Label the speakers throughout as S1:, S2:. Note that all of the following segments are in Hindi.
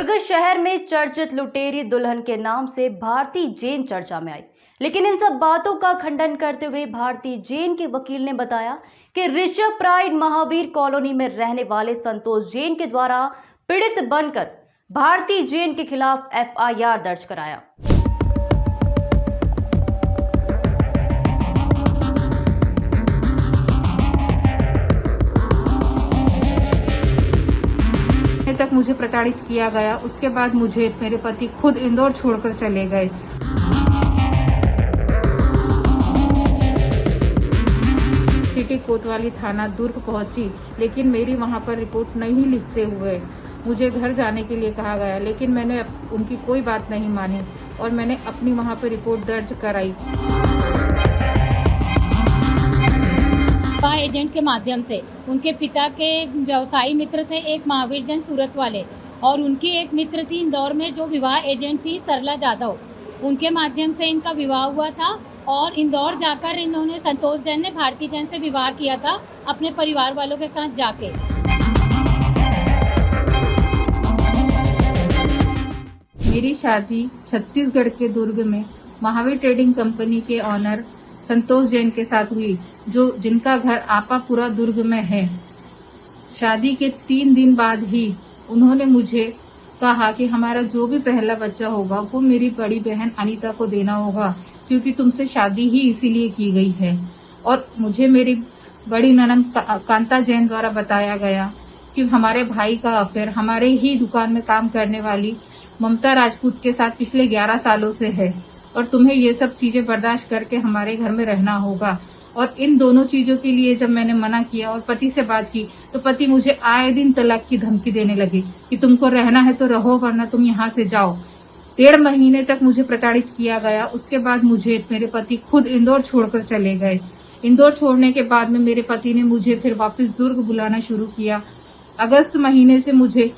S1: दुर्ग शहर में चर्चित लुटेरी दुल्हन के नाम से भारती जैन चर्चा में आई। लेकिन इन सब बातों का खंडन करते हुए भारती जैन के वकील ने बताया कि ऋषभ प्राइड महावीर कॉलोनी में रहने वाले संतोष जैन के द्वारा पीड़ित बनकर भारती जैन के खिलाफ एफआईआर दर्ज कराया।
S2: तक मुझे प्रताड़ित किया गया। उसके बाद मुझे मेरे पति खुद इंदौर छोड़कर चले गए। सिटी कोतवाली थाना दुर्ग पहुंची, लेकिन मेरी वहां पर रिपोर्ट नहीं लिखते हुए मुझे घर जाने के लिए कहा गया। लेकिन मैंने उनकी कोई बात नहीं मानी और मैंने अपनी वहां पर रिपोर्ट दर्ज कराई।
S3: एजेंट के माध्यम से उनके पिता के व्यवसायी मित्र थे एक महावीर जैन सूरत वाले, और उनकी एक मित्र थी इंदौर में जो विवाह एजेंट थी सरला जाधव। उनके माध्यम से इनका विवाह हुआ था और इंदौर जाकर इन्होंने संतोष जैन ने भारती जैन से विवाह किया था अपने परिवार वालों के साथ जाके।
S2: मेरी शादी छत्तीसगढ़ के दुर्ग में महावीर ट्रेडिंग कंपनी के ऑनर संतोष जैन के साथ हुई, जो जिनका घर आपापुरा दुर्ग में है। शादी के 3 दिन बाद ही उन्होंने मुझे कहा कि हमारा जो भी पहला बच्चा होगा वो मेरी बड़ी बहन अनीता को देना होगा, क्योंकि तुमसे शादी ही इसीलिए की गई है। और मुझे मेरी बड़ी ननद कांता जैन द्वारा बताया गया कि हमारे भाई का अफेयर हमारे ही दुकान में काम करने वाली ममता राजपूत के साथ पिछले 11 सालों से है, और तुम्हें ये सब चीजें बर्दाश्त करके हमारे घर में रहना होगा। और इन दोनों चीजों के लिए जब मैंने मना किया और पति से बात की, तो पति मुझे आए दिन तलाक की धमकी देने लगे कि तुमको रहना है तो रहो, वरना तुम यहाँ से जाओ। 1.5 महीने तक मुझे प्रताड़ित किया गया। उसके बाद मुझे मेरे पति खुद इंदौर छोड़कर चले गए। इंदौर छोड़ने के बाद में मेरे पति ने मुझे फिर वापस दुर्ग बुलाना शुरू किया। अगस्त महीने से मुझे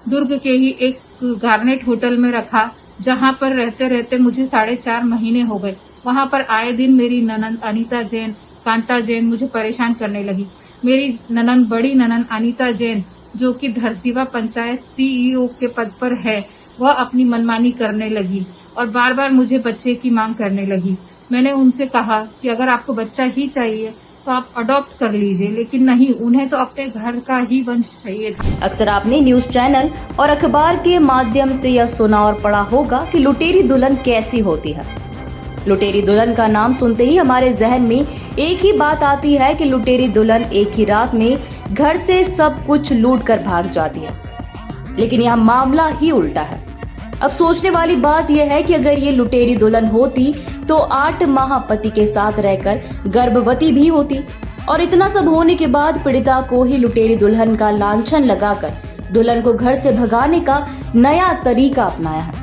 S2: दुर्ग के ही एक गार्नेट होटल में रखा, जहां पर रहते रहते मुझे 4.5 महीने हो गए। वहां पर आए दिन मेरी ननंद अनीता जैन, कांता जैन मुझे परेशान करने लगी। मेरी ननंद, बड़ी ननंद अनीता जैन, जो कि धरसीवा पंचायत सीईओ के पद पर है, वह अपनी मनमानी करने लगी और बार बार मुझे बच्चे की मांग करने लगी। मैंने उनसे कहा कि अगर आपको बच्चा ही चाहिए तो आप अडॉप्ट कर लीजिए, लेकिन नहीं, उन्हें तो अपने घर का ही वंश चाहिए।
S1: अक्सर आपने न्यूज चैनल और अखबार के माध्यम से यह सुना और पढ़ा होगा कि लुटेरी दुल्हन कैसी होती है। लुटेरी दुल्हन का नाम सुनते ही हमारे जहन में एक ही बात आती है कि लुटेरी दुल्हन एक ही रात में घर से सब कुछ लूट कर भाग जाती है। लेकिन यह मामला ही उल्टा है। अब सोचने वाली बात यह है कि अगर ये लुटेरी दुल्हन होती तो 8 माह पति के साथ रहकर गर्भवती भी होती, और इतना सब होने के बाद पीड़िता को ही लुटेरी दुल्हन का लांछन लगाकर दुल्हन को घर से भगाने का नया तरीका अपनाया है।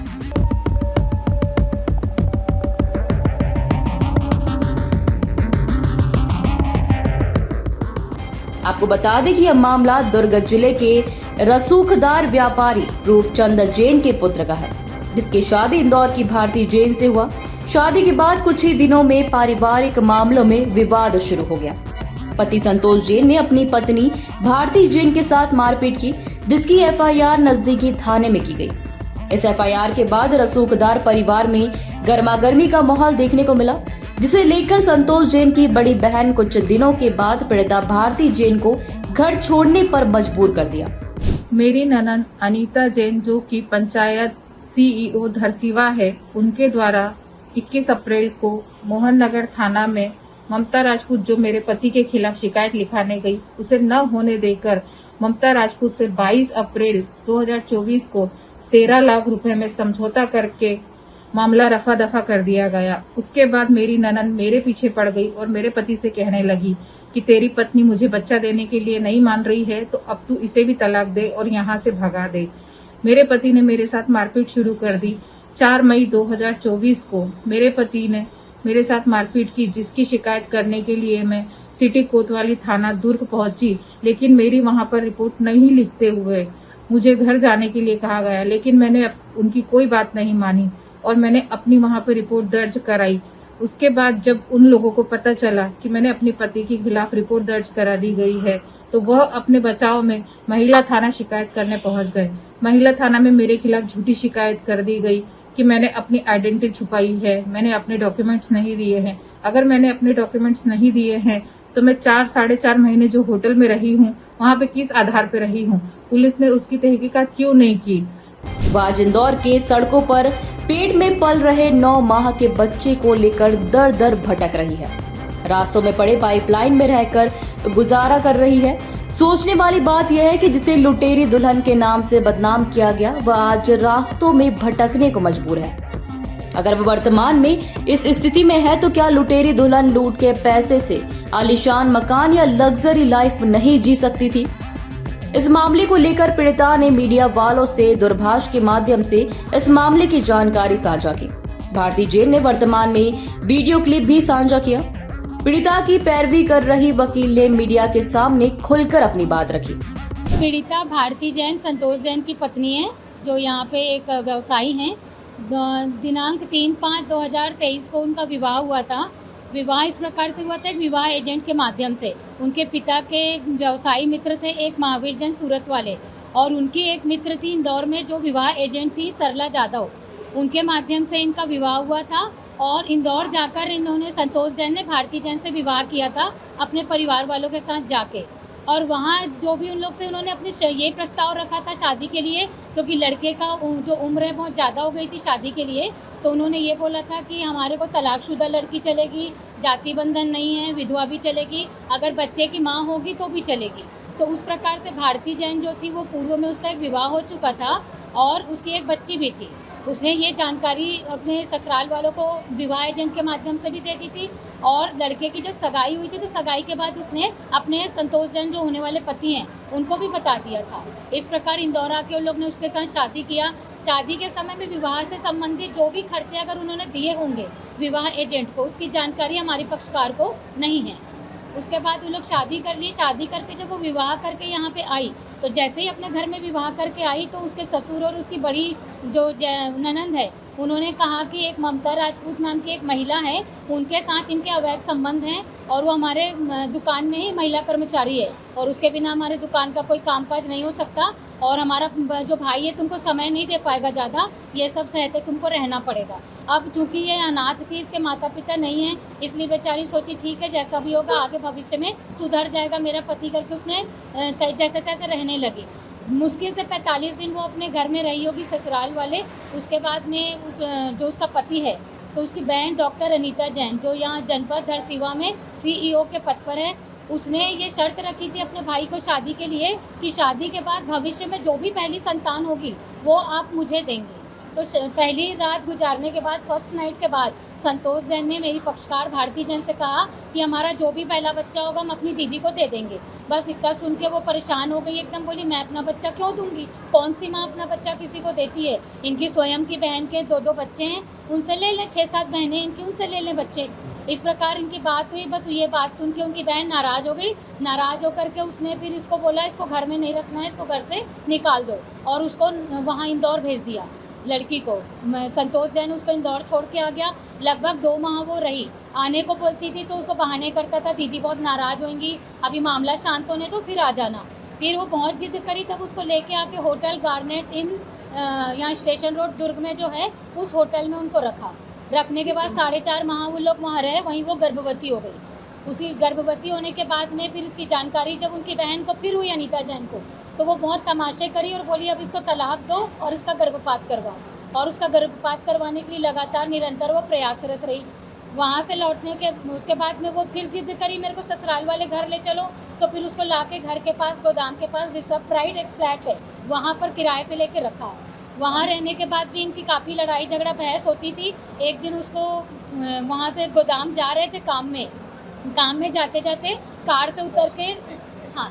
S1: आपको बता दें कि यह मामला दुर्ग जिले के रसूखदार व्यापारी रूपचंद जैन के पुत्र का है, जिसकी शादी इंदौर की भारती जैन से हुआ। शादी के बाद कुछ ही दिनों में पारिवारिक मामलों में विवाद शुरू हो गया। पति संतोष जैन ने अपनी पत्नी भारती जैन के साथ मारपीट की, जिसकी एफआईआर नजदीकी थाने में की गई। इस एफआईआर के बाद रसूखदार परिवार में गर्मागर्मी का माहौल देखने को मिला, जिसे लेकर संतोष जैन की बड़ी बहन कुछ दिनों के बाद पीड़िता भारती जैन को घर छोड़ने पर मजबूर कर दिया।
S2: मेरी ननद अनीता जैन, जो कि पंचायत सीईओ धरसीवा है, उनके द्वारा 21 अप्रैल को मोहन नगर थाना में ममता राजपूत, जो मेरे पति के खिलाफ शिकायत लिखाने गई, उसे न होने देकर ममता राजपूत से 22 अप्रैल 2024 को 13 लाख रुपए में समझौता करके मामला रफा दफा कर दिया गया। उसके बाद मेरी ननद मेरे पीछे पड़ गई और मेरे पति से कहने लगी कि तेरी पत्नी मुझे बच्चा देने के लिए नहीं मान रही है, तो अब तू इसे भी तलाक दे और यहाँ से भगा दे। मेरे पति ने मेरे साथ मारपीट शुरू कर दी। 4 मई 2024 को मेरे पति ने मेरे साथ मारपीट की, जिसकी शिकायत करने के लिए मैं सिटी कोतवाली थाना दुर्ग पहुंची, लेकिन मेरी वहां पर रिपोर्ट नहीं लिखते हुए मुझे घर जाने के लिए कहा गया। लेकिन मैंने उनकी कोई बात नहीं मानी और मैंने अपनी वहां पर रिपोर्ट दर्ज कराई। उसके बाद जब उन लोगों को पता चला कि मैंने अपने पति के खिलाफ रिपोर्ट दर्ज करा दी गई है, तो वह अपने बचाव में महिला थाना शिकायत करने पहुंच गए। महिला थाना में मेरे खिलाफ झूठी शिकायत कर दी गई कि मैंने अपनी आइडेंटिटी छुपाई है, मैंने अपने डॉक्यूमेंट्स नहीं दिए हैं। अगर मैंने अपने डॉक्यूमेंट्स नहीं दिए हैं तो मैं 4-4.5 महीने जो होटल में रही हूँ वहाँ पे किस आधार पे रही हूँ, पुलिस ने उसकी तहकीकात क्यों नहीं की।
S1: आज इंदौर के सड़कों पर पेट में पल रहे 9 माह के बच्चे को लेकर दर दर भटक रही है। रास्तों में पड़े पाइपलाइन में रहकर गुजारा कर रही है। सोचने वाली बात यह है कि जिसे लुटेरी दुल्हन के नाम से बदनाम किया गया वह आज रास्तों में भटकने को मजबूर है। अगर वह वर्तमान में इस स्थिति में है तो क्या लुटेरी दुल्हन लूट के पैसे से आलीशान मकान या लग्जरी लाइफ नहीं जी सकती थी? इस मामले को लेकर पीड़िता ने मीडिया वालों से दूरभाष के माध्यम से इस मामले की जानकारी साझा की। भारतीय जैन ने वर्तमान में वीडियो क्लिप भी साझा किया। पीड़िता की पैरवी कर रही वकील ने मीडिया के सामने खुलकर अपनी बात रखी।
S3: पीड़िता भारती जैन संतोष जैन की पत्नी है, जो यहाँ पे एक व्यवसायी हैं। दिनांक 3/5/2023 को उनका विवाह हुआ था। विवाह इस प्रकार से हुआ था, एक विवाह एजेंट के माध्यम से। उनके पिता के व्यवसायी मित्र थे एक महावीर जैन सूरत वाले, और उनकी एक मित्र थी इंदौर में जो विवाह एजेंट थी सरला जाधव। उनके माध्यम से इनका विवाह हुआ था और इंदौर जाकर इन्होंने संतोष जैन ने भारती जैन से विवाह किया था अपने परिवार वालों के साथ जाके। और वहाँ जो भी उन लोग से उन्होंने अपने ये प्रस्ताव रखा था शादी के लिए, क्योंकि लड़के का जो उम्र है बहुत ज़्यादा हो गई थी शादी के लिए, तो उन्होंने ये बोला था कि हमारे को तलाकशुदा लड़की चलेगी, जाति बंधन नहीं है, विधवा भी चलेगी, अगर बच्चे की माँ होगी तो भी चलेगी। तो उस प्रकार से भारती जैन जो थी वो पूर्व में उसका एक विवाह हो चुका था और उसकी एक बच्ची भी थी। उसने ये जानकारी अपने ससुराल वालों को विवाह एजेंट के माध्यम से भी दे दी थी, और लड़के की जब सगाई हुई थी तो सगाई के बाद उसने अपने संतोष जैन जो होने वाले पति हैं उनको भी बता दिया था। इस प्रकार इंदौर आके उन लोग ने उसके साथ शादी किया। शादी के समय में विवाह से संबंधित जो भी खर्चे अगर उन्होंने दिए होंगे विवाह एजेंट को, उसकी जानकारी हमारे पक्षकार को नहीं है। उसके बाद वो लोग शादी कर लिए। शादी करके जब वो विवाह करके यहाँ पे आई तो जैसे ही अपने घर में विवाह करके आई तो उसके ससुर और उसकी बड़ी जो ननंद है उन्होंने कहा कि एक ममता राजपूत नाम की एक महिला है, उनके साथ इनके अवैध संबंध हैं और वो हमारे दुकान में ही महिला कर्मचारी है और उसके बिना हमारे दुकान का कोई कामकाज नहीं हो सकता, और हमारा जो भाई है तुमको समय नहीं दे पाएगा ज़्यादा, ये सब सहते तुमको रहना पड़ेगा। अब चूंकि ये अनाथ थी, इसके माता पिता नहीं हैं, इसलिए बेचारी सोची ठीक है जैसा भी होगा आगे भविष्य में सुधर जाएगा मेरा पति, करके उसने जैसे तैसे रहने लगी। मुश्किल से 45 दिन वो अपने घर में रही होगी ससुराल वाले। उसके बाद में जो उसका पति है तो उसकी बहन डॉक्टर अनीता जैन जो यहाँ जनपद धरसीवा में CEO के पद पर है, उसने ये शर्त रखी थी अपने भाई को शादी के लिए कि शादी के बाद भविष्य में जो भी पहली संतान होगी वो आप मुझे देंगे। तो पहली रात गुजारने के बाद, फर्स्ट नाइट के बाद, संतोष जैन ने मेरी पक्षकार भारती जैन से कहा कि हमारा जो भी पहला बच्चा होगा हम अपनी दीदी को दे देंगे। बस इतना सुन के वो परेशान हो गई एकदम, बोली मैं अपना बच्चा क्यों दूंगी, कौन सी माँ अपना बच्चा किसी को देती है। इनकी स्वयं की बहन के 2 बच्चे हैं, उनसे ले लें, 6-7 बहनें इनकी, उनसे ले लें बच्चे। इस प्रकार इनकी बात हुई। बस ये बात सुन के उनकी बहन नाराज़ हो गई। नाराज़ होकर के उसने फिर इसको बोला इसको घर में नहीं रखना है, इसको घर से निकाल दो, और उसको वहाँ इंदौर भेज दिया। लड़की को संतोष जैन उसको इंदौर छोड़ के आ गया। लगभग 2 माह वो रही। आने को बोलती थी तो उसको बहाने करता था, दीदी बहुत नाराज़ होंगी, अभी मामला शांत होने दो फिर आ जाना। फिर वो बहुत जिद करी, तब उसको लेके आके होटल गार्नेट इन यहाँ स्टेशन रोड दुर्ग में जो है उस होटल में उनको रखा। रखने के बाद 4.5 माह वो लोग वहाँ रहे, वहीं वो गर्भवती हो गई। उसी गर्भवती होने के बाद में फिर इसकी जानकारी जब उनकी बहन को फिर हुई अनीता जैन को, तो वो बहुत तमाशे करी और बोली अब इसको तलाक दो और इसका गर्भपात करवाओ। और उसका गर्भपात करवाने के लिए लगातार निरंतर वो प्रयासरत रही। वहाँ से लौटने के उसके बाद में वो फिर जिद करी मेरे को ससुराल वाले घर ले चलो, तो फिर उसको लाके घर के पास गोदाम के पास रिसर्व प्राइड एक फ्लैट है वहाँ पर किराए से लेके रखा। वहाँ रहने के बाद भी इनकी काफ़ी लड़ाई झगड़ा बहस होती थी। एक दिन उसको वहाँ से गोदाम जा रहे थे काम में जाते जाते कार से उतर के हाँ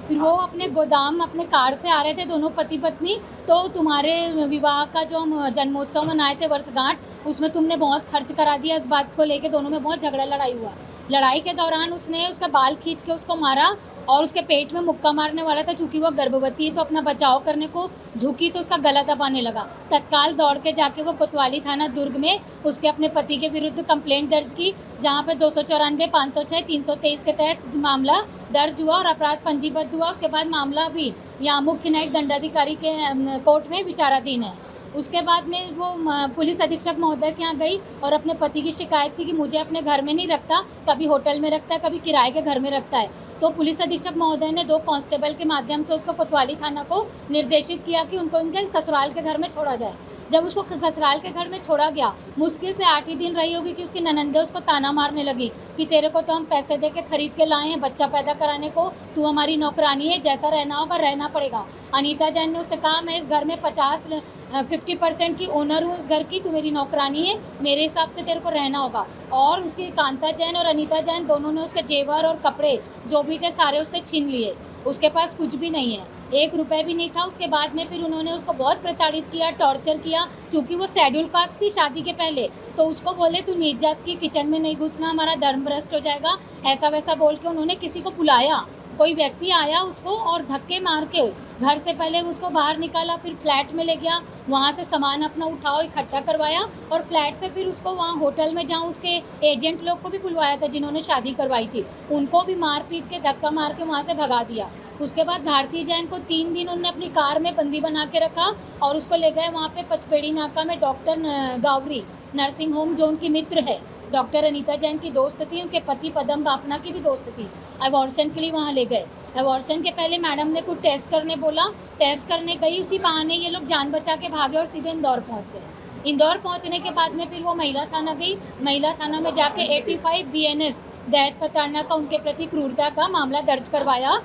S3: फिर वो अपने गोदाम अपने कार से आ रहे थे दोनों पति पत्नी। तो तुम्हारे विवाह का जो हम जन्मोत्सव मनाए थे वर्षगांठ, उसमें तुमने बहुत खर्च करा दिया। इस बात को लेके दोनों में बहुत झगड़ा लड़ाई हुआ। लड़ाई के दौरान उसने उसका बाल खींच के उसको मारा और उसके पेट में मुक्का मारने वाला था। चूंकि वो गर्भवती है तो अपना बचाव करने को झुकी तो उसका गला दबाने लगा। तत्काल दौड़ के जाके वो कोतवाली थाना दुर्ग में उसके अपने पति के विरुद्ध कंप्लेंट दर्ज की, जहाँ पे 294, 506, 323 के तहत मामला दर्ज हुआ और अपराध पंजीबद्ध हुआ। उसके बाद मामला भी यहाँ मुख्य न्यायिक दंडाधिकारी के कोर्ट में विचाराधीन है। उसके बाद में वो पुलिस अधीक्षक महोदय के यहाँ गई और अपने पति की शिकायत थी कि मुझे अपने घर में नहीं रखता, कभी होटल में रखता है, कभी किराए के घर में रखता है। तो पुलिस अधीक्षक महोदय ने 2 कांस्टेबल के माध्यम से उसको कोतवाली थाना को निर्देशित किया कि उनको उनके ससुराल के घर में छोड़ा जाए। जब उसको ससुराल के घर में छोड़ा गया, मुश्किल से 8 ही दिन रही होगी कि उसकी ननंदे उसको ताना मारने लगी कि तेरे को तो हम पैसे दे के खरीद के लाए हैं बच्चा पैदा कराने को, तू हमारी नौकरानी है, जैसा रहना होगा रहना पड़ेगा। अनीता जैन ने उससे कहा मैं इस घर में 50% की ओनर हूँ इस घर की, तू मेरी नौकरानी है, मेरे हिसाब से तेरे को रहना होगा। और उसकी कांता जैन और अनीता जैन दोनों ने उसके जेवर और कपड़े जो भी थे सारे उससे छीन लिए। उसके पास कुछ भी नहीं है, 1 रुपये भी नहीं था। उसके बाद में फिर उन्होंने उसको बहुत प्रताड़ित किया, टॉर्चर किया। चूँकि वो शेड्यूल कास्ट थी शादी के पहले, तो उसको बोले तू नीच जात की किचन में नहीं घुसना, हमारा धर्म भ्रष्ट हो जाएगा, ऐसा वैसा बोल के उन्होंने किसी को बुलाया। कोई व्यक्ति आया उसको और धक्के मार के घर से पहले उसको बाहर निकाला, फिर फ्लैट में ले गया, वहाँ से सामान अपना उठाओ इकट्ठा करवाया और फ्लैट से फिर उसको वहाँ होटल में जहाँ उसके एजेंट लोग को भी बुलवाया था जिन्होंने शादी करवाई थी, उनको भी मार पीट के धक्का मार के वहाँ से भगा दिया। उसके बाद भारती जैन को 3 दिन उन्होंने अपनी कार में बंदी बना के रखा और उसको ले गए वहाँ पे पचपेड़ी नाका में डॉक्टर गावरी नर्सिंग होम, जो उनकी मित्र है, डॉक्टर अनीता जैन की दोस्त थी, उनके पति पदम बापना की भी दोस्त थी। अबॉर्शन के लिए वहाँ ले गए। अबॉर्शन के पहले मैडम ने कुछ टेस्ट करने बोला, टेस्ट करने गई, उसी बहाने ये लोग जान बचा के भागे और सीधे इंदौर पहुँच गए। इंदौर पहुँचने के बाद में फिर वो महिला थाना गई। महिला थाना में जाके 85 BNS दहेज प्रताड़ना का उनके प्रति क्रूरता का मामला दर्ज करवाया,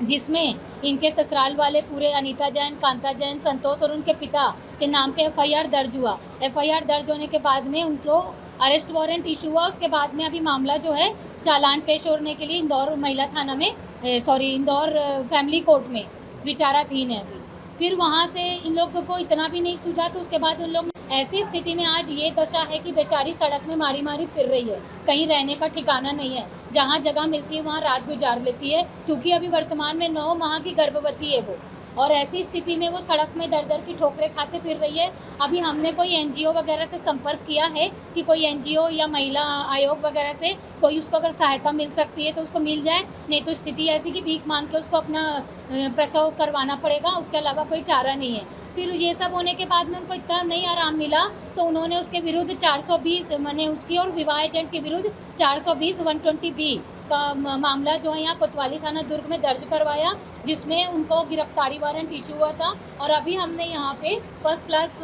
S3: जिसमें इनके ससुराल वाले पूरे अनीता जैन, कांता जैन, संतोष और उनके पिता के नाम पे FIR दर्ज हुआ। FIR दर्ज होने के बाद में उनको अरेस्ट वारंट इशू हुआ। उसके बाद में अभी मामला जो है चालान पेश होने के लिए इंदौर महिला थाना में इंदौर फैमिली कोर्ट में विचाराधीन है अभी। फिर वहाँ से इन लोगों को इतना भी नहीं सूझा, तो उसके बाद उन लोग ऐसी स्थिति में आज ये दशा है कि बेचारी सड़क में मारी मारी फिर रही है, कहीं रहने का ठिकाना नहीं है, जहाँ जगह मिलती है वहाँ रात गुजार लेती है। क्योंकि अभी वर्तमान में 9 माह की गर्भवती है वो, और ऐसी स्थिति में वो सड़क में दर दर की ठोकरें खाते फिर रही है। अभी हमने कोई NGO वगैरह से संपर्क किया है कि कोई NGO या महिला आयोग वगैरह से कोई उसको अगर सहायता मिल सकती है तो उसको मिल जाए, नहीं तो स्थिति ऐसी कि भीख मांग के उसको अपना प्रसव करवाना पड़ेगा, उसके अलावा कोई चारा नहीं है। फिर ये सब होने के बाद में उनको इतना नहीं आराम मिला तो उन्होंने उसके विरुद्ध 420 मैंने उसकी और विवाह एजेंट के विरुद्ध 420 120B का मामला जो है यहाँ कोतवाली थाना दुर्ग में दर्ज करवाया, जिसमें उनको गिरफ्तारी वारंट इशू हुआ था। और अभी हमने यहाँ पे फर्स्ट क्लास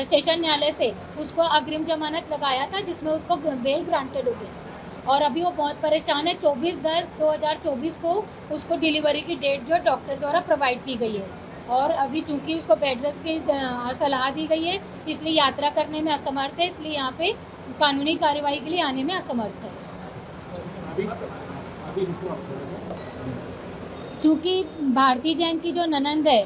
S3: सेशन न्यायालय से उसको अग्रिम जमानत लगाया था, जिसमें उसको बेल ग्रांटेड हो गई। और अभी वो बहुत परेशान है। 24/10/2024 को उसको डिलीवरी की डेट जो डॉक्टर द्वारा प्रोवाइड की गई है। और अभी चूंकि उसको बेड रेस्ट की सलाह दी गई है, इसलिए यात्रा करने में असमर्थ है, इसलिए यहाँ पे कानूनी कार्यवाही के लिए आने में असमर्थ है। चूँकि भारती जैन की जो ननंद है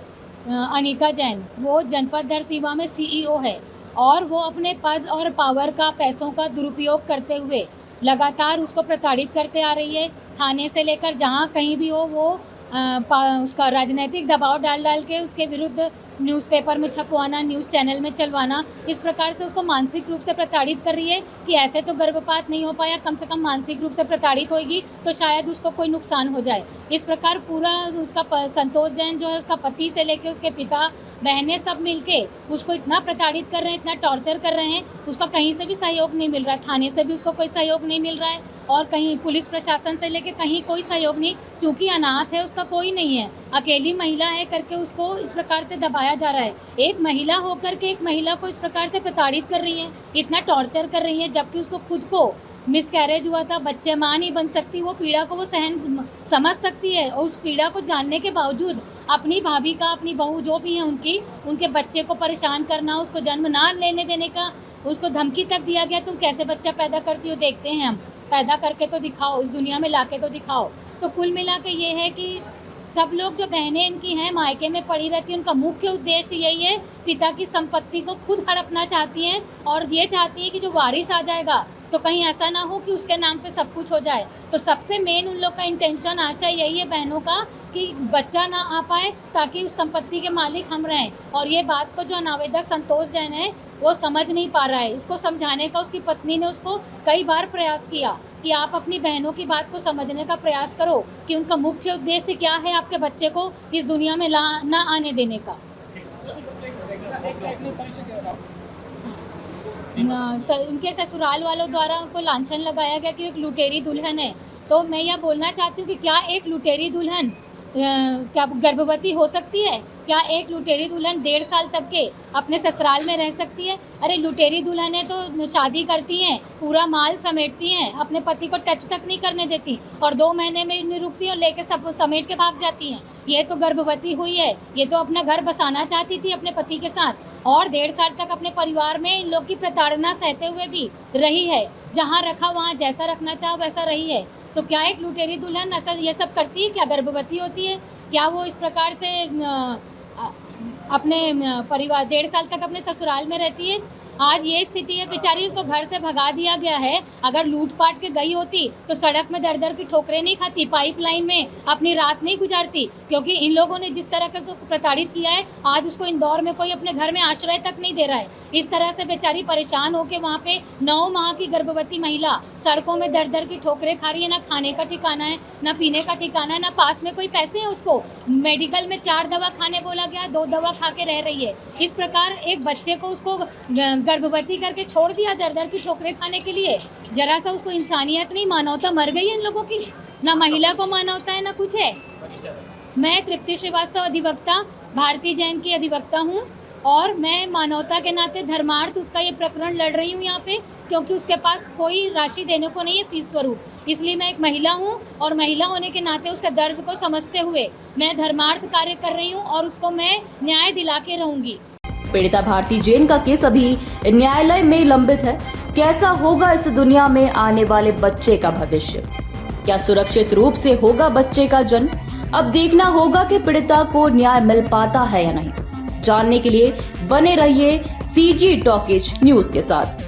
S3: अनीता जैन, वो जनपद धर सीवा में CEO है और वो अपने पद और पावर का, पैसों का दुरुपयोग करते हुए लगातार उसको प्रताड़ित करते आ रही है। थाने से लेकर जहाँ कहीं भी हो वो उसका राजनीतिक दबाव डाल डाल के उसके विरुद्ध न्यूज़पेपर में छपवाना, न्यूज़ चैनल में चलवाना, इस प्रकार से उसको मानसिक रूप से प्रताड़ित कर रही है कि ऐसे तो गर्भपात नहीं हो पाया, कम से कम मानसिक रूप से प्रताड़ित होगी तो शायद उसको कोई नुकसान हो जाए। इस प्रकार पूरा उसका संतोष जैन जो है, उसका पति से लेके उसके पिता, बहनें सब मिलके उसको इतना प्रताड़ित कर रहे हैं, इतना टॉर्चर कर रहे हैं, उसका कहीं से भी सहयोग नहीं मिल रहा है। थाने से भी उसको कोई सहयोग नहीं मिल रहा है और कहीं पुलिस प्रशासन से लेके कहीं कोई सहयोग नहीं। क्योंकि अनाथ है, उसका कोई नहीं है, अकेली महिला है करके उसको इस प्रकार से दबाया जा रहा है। एक महिला होकर के एक महिला को इस प्रकार से प्रताड़ित कर रही है, इतना टॉर्चर कर रही है, जबकि उसको खुद को मिसकैरेज हुआ था, बच्चे माँ नहीं बन सकती, वो पीड़ा को वो समझ सकती है। और उस पीड़ा को जानने के बावजूद अपनी भाभी का, अपनी बहू जो भी है उनके बच्चे को परेशान करना, उसको जन्म ना लेने देने का उसको धमकी तक दिया गया, तुम कैसे बच्चा पैदा करती हो, देखते हैं हम, पैदा करके तो दिखाओ, इस दुनिया में ला के तो दिखाओ। तो कुल मिला के ये है कि सब लोग जो बहनें इनकी हैं मायके में पड़ी रहती हैं, उनका मुख्य उद्देश्य यही है, पिता की संपत्ति को खुद हड़पना चाहती हैं और ये चाहती हैं कि जो वारिस आ जाएगा तो कहीं ऐसा ना हो कि उसके नाम पे सब कुछ हो जाए। तो सबसे मेन उन लोग का इंटेंशन, आशा यही है बहनों का कि बच्चा ना आ पाए ताकि उस संपत्ति के मालिक हम रहें। और ये बात को जो अनावेदक संतोष जैन है वो समझ नहीं पा रहा है। इसको समझाने का उसकी पत्नी ने उसको कई बार प्रयास किया कि आप अपनी बहनों की बात को समझने का प्रयास करो कि उनका मुख्य उद्देश्य क्या है आपके बच्चे को इस दुनिया में ना आने देने का। उनके ससुराल वालों द्वारा उनको लांछन लगाया गया कि एक लुटेरी दुल्हन है। तो मैं यह बोलना चाहती हूँ कि क्या एक लुटेरी दुल्हन क्या गर्भवती हो सकती है? क्या एक लुटेरी दुल्हन 1.5 साल तक के अपने ससुराल में रह सकती है? अरे लुटेरी दुल्हनें तो शादी करती हैं, पूरा माल समेटती हैं, अपने पति को टच तक नहीं करने देती और 2 महीने में नहीं रुकती और लेके सब समेट के भाग जाती हैं। ये तो गर्भवती हुई है, ये तो अपना घर बसाना चाहती थी अपने पति के साथ और 1.5 साल तक अपने परिवार में इन लोग की प्रताड़ना सहते हुए भी रही है। जहाँ रखा वहाँ जैसा रखना चाहो वैसा रही है। तो क्या एक लुटेरी दुल्हन ऐसा ये सब करती है? क्या गर्भवती होती है? क्या वो इस प्रकार से अपने परिवार 1.5 साल तक अपने ससुराल में रहती है? आज ये स्थिति है, बेचारी उसको घर से भगा दिया गया है। अगर लूटपाट के गई होती तो सड़क में दर दर की ठोकरें नहीं खाती, पाइपलाइन में अपनी रात नहीं गुजारती, क्योंकि इन लोगों ने जिस तरह से उसको प्रताड़ित किया है आज उसको इंदौर में कोई अपने घर में आश्रय तक नहीं दे रहा है। इस तरह से बेचारी परेशान होकर वहाँ पे 9 माह की गर्भवती महिला सड़कों में दर दर की ठोकरें खा रही है। ना खाने का ठिकाना है, ना पीने का ठिकाना है, ना पास में कोई पैसे हैं उसको। मेडिकल में 4 दवा खाने बोला गया, 2 दवा खा के रह रही है। इस प्रकार एक बच्चे को उसको गर्भवती करके छोड़ दिया दर दर की ठोकरें खाने के लिए। जरा सा उसको इंसानियत नहीं, मानवता मर गई है इन लोगों की। ना महिला को मानवता है ना कुछ है। मैं तृप्ति श्रीवास्तव अधिवक्ता भारती जैन की अधिवक्ता हूँ और मैं मानवता के नाते धर्मार्थ उसका ये प्रकरण लड़ रही हूँ यहाँ पे, क्योंकि उसके पास कोई राशि देने को नहीं है फीस स्वरूप। इसलिए मैं एक महिला हूँ और महिला होने के नाते उसका दर्द को समझते हुए मैं धर्मार्थ कार्य कर रही हूँ और उसको मैं न्याय दिला के रहूँगी।
S1: पीड़िता भारती जैन का केस अभी न्यायालय में लंबित है। कैसा होगा इस दुनिया में आने वाले बच्चे का भविष्य? क्या सुरक्षित रूप से होगा बच्चे का जन्म? अब देखना होगा कि पीड़िता को न्याय मिल पाता है या नहीं। जानने के लिए बने रहिए CG टॉकीज न्यूज के साथ।